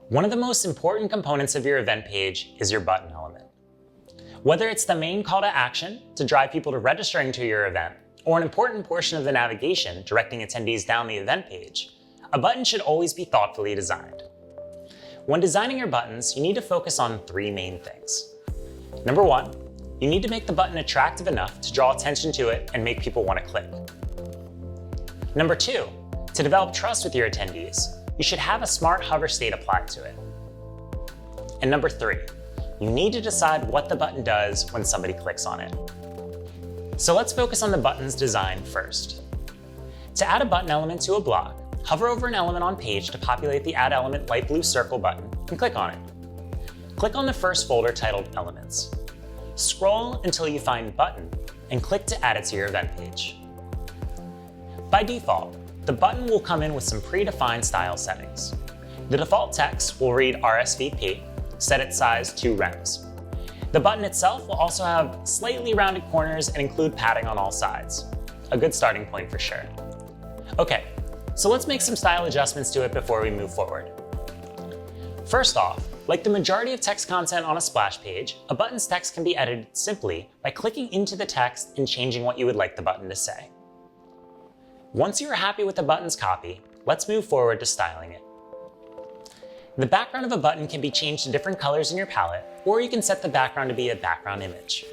One of the most important components of your event page is your button element. Whether it's the main call to action to drive people to registering to your event, or an important portion of the navigation directing attendees down the event page, a button should always be thoughtfully designed. When designing your buttons, you need to focus on three main things. Number one, you need to make the button attractive enough to draw attention to it and make people want to click. Number two, to develop trust with your attendees, you should have a smart hover state applied to it. And number three, you need to decide what the button does when somebody clicks on it. So let's focus on the button's design first. To add a button element to a block, hover over an element on page to populate the Add Element light blue circle button and click on it. Click on the first folder titled Elements. Scroll until you find Button and click to add it to your event page. By default, the button will come in with some predefined style settings. The default text will read RSVP, set its size to rems. The button itself will also have slightly rounded corners and include padding on all sides. A good starting point for sure. Okay, so let's make some style adjustments to it before we move forward. First off, like the majority of text content on a splash page, a button's text can be edited simply by clicking into the text and changing what you would like the button to say. Once you are happy with the button's copy, let's move forward to styling it. The background of a button can be changed to different colors in your palette, or you can set the background to be a background image.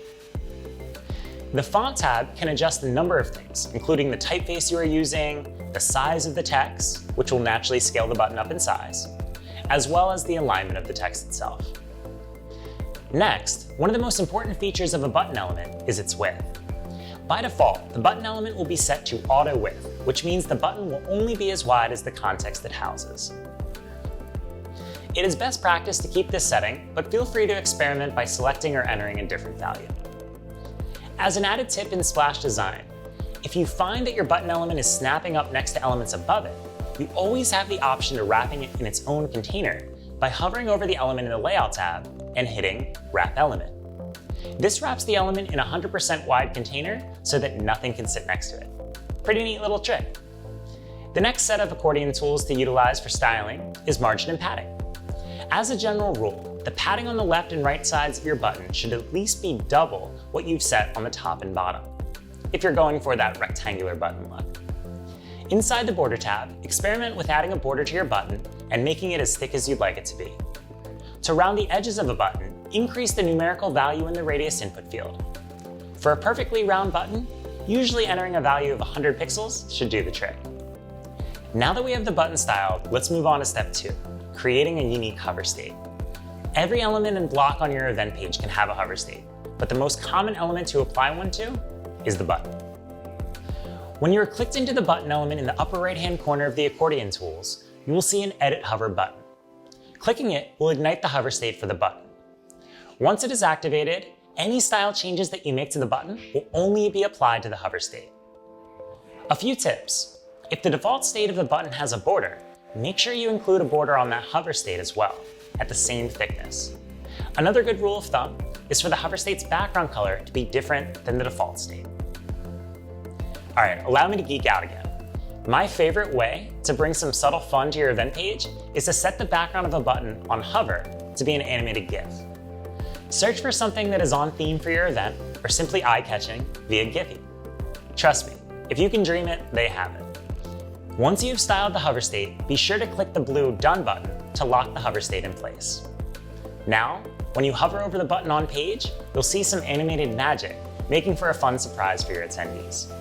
The Font tab can adjust a number of things, including the typeface you are using, the size of the text, which will naturally scale the button up in size, as well as the alignment of the text itself. Next, one of the most important features of a button element is its width. By default, the button element will be set to auto width, which means the button will only be as wide as the context it houses. It is best practice to keep this setting, but feel free to experiment by selecting or entering a different value. As an added tip in Splash design, if you find that your button element is snapping up next to elements above it, you always have the option of wrapping it in its own container by hovering over the element in the Layout tab and hitting Wrap Element. This wraps the element in a 100% wide container so that nothing can sit next to it. Pretty neat little trick. The next set of accordion tools to utilize for styling is margin and padding. As a general rule, the padding on the left and right sides of your button should at least be double what you've set on the top and bottom, if you're going for that rectangular button look. Inside the Border tab, experiment with adding a border to your button and making it as thick as you'd like it to be. To round the edges of a button, increase the numerical value in the radius input field. For a perfectly round button, usually entering a value of 100 pixels should do the trick. Now that we have the button styled, let's move on to step 2, creating a unique hover state. Every element and block on your event page can have a hover state, but the most common element to apply one to is the button. When you are clicked into the button element in the upper right-hand corner of the accordion tools, you will see an Edit Hover button. Clicking it will ignite the hover state for the button. Once it is activated, any style changes that you make to the button will only be applied to the hover state. A few tips. If the default state of the button has a border, make sure you include a border on that hover state as well, at the same thickness. Another good rule of thumb is for the hover state's background color to be different than the default state. All right, allow me to geek out again. My favorite way to bring some subtle fun to your event page is to set the background of a button on hover to be an animated GIF. Search for something that is on theme for your event or simply eye-catching via Giphy. Trust me, if you can dream it, they have it. Once you've styled the hover state, be sure to click the blue Done button to lock the hover state in place. Now, when you hover over the button on page, you'll see some animated magic, making for a fun surprise for your attendees.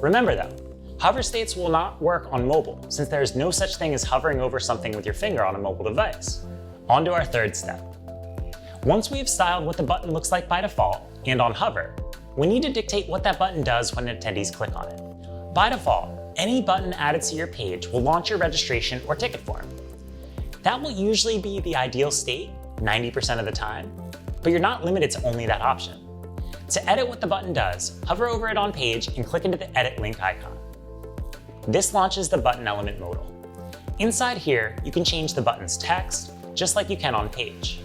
Remember though, hover states will not work on mobile since there is no such thing as hovering over something with your finger on a mobile device. On to our third step. Once we've styled what the button looks like by default and on hover, we need to dictate what that button does when attendees click on it. By default, any button added to your page will launch your registration or ticket form. That will usually be the ideal state 90% of the time, but you're not limited to only that option. To edit what the button does, hover over it on page and click into the Edit Link icon. This launches the button element modal. Inside here, you can change the button's text, just like you can on page.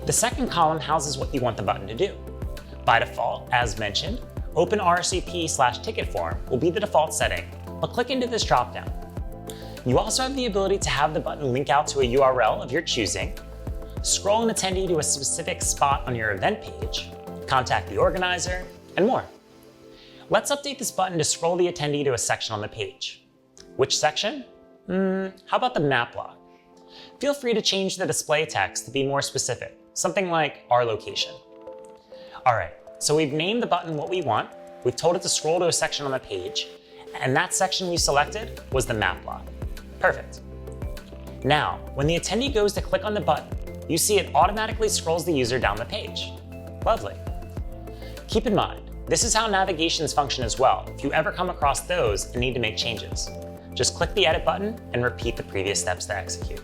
The second column houses what you want the button to do. By default, as mentioned, Open RSVP/ticket form will be the default setting, but click into this dropdown. You also have the ability to have the button link out to a URL of your choosing, scroll an attendee to a specific spot on your event page, contact the organizer, and more. Let's update this button to scroll the attendee to a section on the page. Which section? How about the map log? Feel free to change the display text to be more specific, something like our location. All right, so we've named the button what we want, we've told it to scroll to a section on the page, and that section we selected was the map log. Perfect. Now, when the attendee goes to click on the button, you see it automatically scrolls the user down the page. Lovely. Keep in mind, this is how navigations function as well if you ever come across those and need to make changes. Just click the edit button and repeat the previous steps to execute.